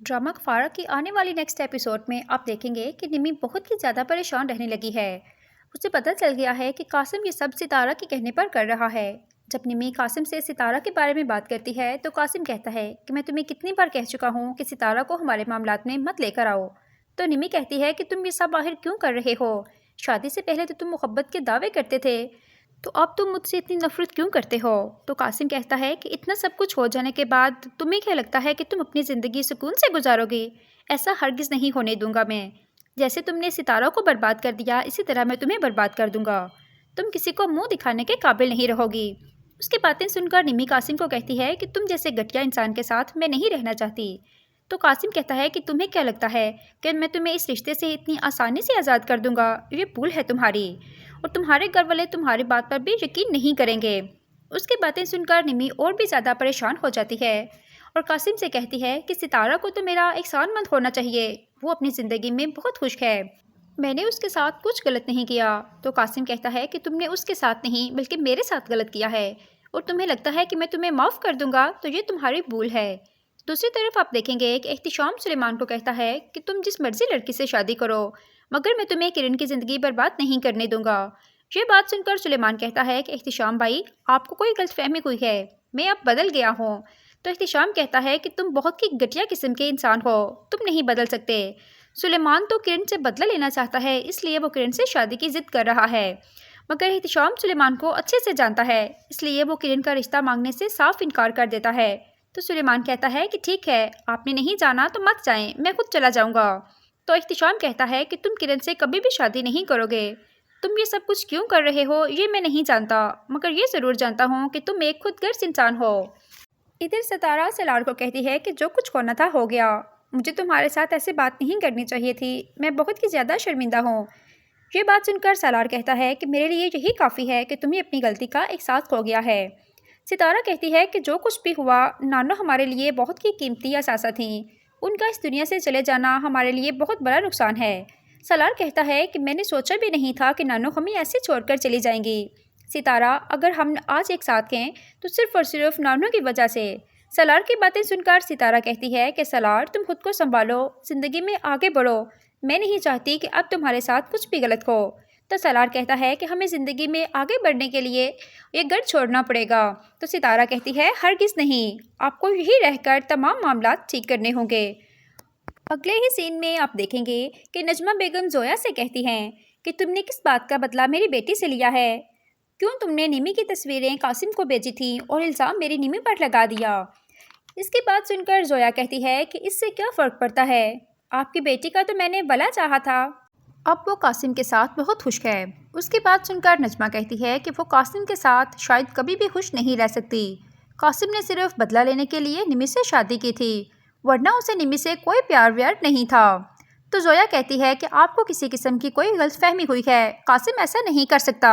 Drama फारा की आने वाली नेक्स्ट एपिसोड में आप देखेंगे कि निमी बहुत ही ज़्यादा परेशान रहने लगी है। उसे पता चल गया है कि कासिम ये सब सितारा के कहने पर कर रहा है। जब निमी कासिम से सितारा के बारे में बात करती है तो कासिम कहता है कि मैं तुम्हें कितनी बार कह चुका हूँ कि सितारा को हमारे मामलात में मत लेकर आओ। तो निमी कहती है कि तुम ये सब आखिर क्यों कर रहे हो? शादी से पहले तो तुम मोहब्बत के दावे करते थे, तो अब तुम मुझसे इतनी नफरत क्यों करते हो? तो कासिम कहता है कि इतना सब कुछ हो जाने के बाद तुम्हें क्या लगता है कि तुम अपनी ज़िंदगी सुकून से गुजारोगे? ऐसा हरगिज़ नहीं होने दूंगा मैं। जैसे तुमने सितारा को बर्बाद कर दिया, इसी तरह मैं तुम्हें बर्बाद कर दूंगा। तुम किसी को मुंह दिखाने के काबिल नहीं रहोगी। उसकी बातें सुनकर निमी कासिम को कहती है कि तुम जैसे घटिया इंसान के साथ मैं नहीं रहना चाहती। तो कासिम कहता है कि तुम्हें क्या लगता है कि मैं तुम्हें इस रिश्ते से इतनी आसानी से आज़ाद कर दूंगा? ये भूल है तुम्हारी, और तुम्हारे घर वाले तुम्हारी बात पर भी यकीन नहीं करेंगे। उसकी बातें सुनकर निमी और भी ज़्यादा परेशान हो जाती है और कासिम से कहती है कि सितारा को तो मेरा एहसानमंद होना चाहिए, वो अपनी ज़िंदगी में बहुत खुश है, मैंने उसके साथ कुछ गलत नहीं किया। तो कासिम कहता है कि तुमने उसके साथ नहीं बल्कि मेरे साथ गलत किया है, और तुम्हें लगता है कि मैं तुम्हें माफ़ कर दूंगा, तो ये तुम्हारी भूल है। दूसरी तरफ आप देखेंगे कि एहतिशाम सुलेमान को कहता है कि तुम जिस मर्जी लड़की से शादी करो, मगर मैं तुम्हें किरण की ज़िंदगी बर्बाद नहीं करने दूंगा। ये बात सुनकर सुलेमान कहता है कि एहतिशाम भाई, आपको कोई गलतफहमी हुई है, मैं अब बदल गया हूँ। तो एहतिशाम कहता है कि तुम बहुत ही घटिया किस्म के इंसान हो, तुम नहीं बदल सकते। सुलेमान तो किरण से बदला लेना चाहता है, इसलिए वो किरण से शादी की जिद कर रहा है, मगर एहतिशाम सुलेमान को अच्छे से जानता है, इसलिए वो किरण का रिश्ता मांगने से साफ इनकार कर देता है। तो सुलेमान कहता है कि ठीक है, आपने नहीं जाना तो मत जाएं, मैं खुद चला जाऊंगा। तो एहतिशाम कहता है कि तुम किरण से कभी भी शादी नहीं करोगे। तुम ये सब कुछ क्यों कर रहे हो ये मैं नहीं जानता, मगर ये ज़रूर जानता हूँ कि तुम एक खुदगर्ज इंसान हो। इधर सितारा सलार को कहती है कि जो कुछ होना था हो गया, मुझे तुम्हारे साथ ऐसे बात नहीं करनी चाहिए थी, मैं बहुत ही ज़्यादा शर्मिंदा हूँ। ये बात सुनकर सलार कहता है कि मेरे लिए यही काफ़ी है कि तुम्हें अपनी गलती का एहसास हो गया है। सितारा कहती है कि जो कुछ भी हुआ, नानो हमारे लिए बहुत ही कीमती असासा थीं, उनका इस दुनिया से चले जाना हमारे लिए बहुत बड़ा नुकसान है। सलार कहता है कि मैंने सोचा भी नहीं था कि नानो हमें ऐसे छोड़कर चली जाएंगी। सितारा, अगर हम आज एक साथ हैं तो सिर्फ़ और सिर्फ नानो की वजह से। सलार की बातें सुनकर सितारा कहती है कि सलार, तुम खुद को संभालो, ज़िंदगी में आगे बढ़ो, मैं नहीं चाहती कि अब तुम्हारे साथ कुछ भी गलत हो। तो सलार कहता है कि हमें ज़िंदगी में आगे बढ़ने के लिए ये घर छोड़ना पड़ेगा। तो सितारा कहती है हरगिज़ नहीं, आपको यही रहकर तमाम मामलात ठीक करने होंगे। अगले ही सीन में आप देखेंगे कि नजमा बेगम जोया से कहती हैं कि तुमने किस बात का बदला मेरी बेटी से लिया है? क्यों तुमने निमी की तस्वीरें कासिम को भेजी थी और इल्ज़ाम मेरी निमी पर लगा दिया? इसकी बात सुनकर जोया कहती है कि इससे क्या फ़र्क पड़ता है, आपकी बेटी का तो मैंने भला चाहा था, अब वो कासिम के साथ बहुत खुश है। उसकी बात सुनकर नजमा कहती है कि वो कासिम के साथ शायद कभी भी खुश नहीं रह सकती। कासिम ने सिर्फ बदला लेने के लिए निमी से शादी की थी, वरना उसे निमी से कोई प्यार व्यार नहीं था। तो जोया कहती है कि आपको किसी किस्म की कोई गलतफहमी हुई है, कासिम ऐसा नहीं कर सकता।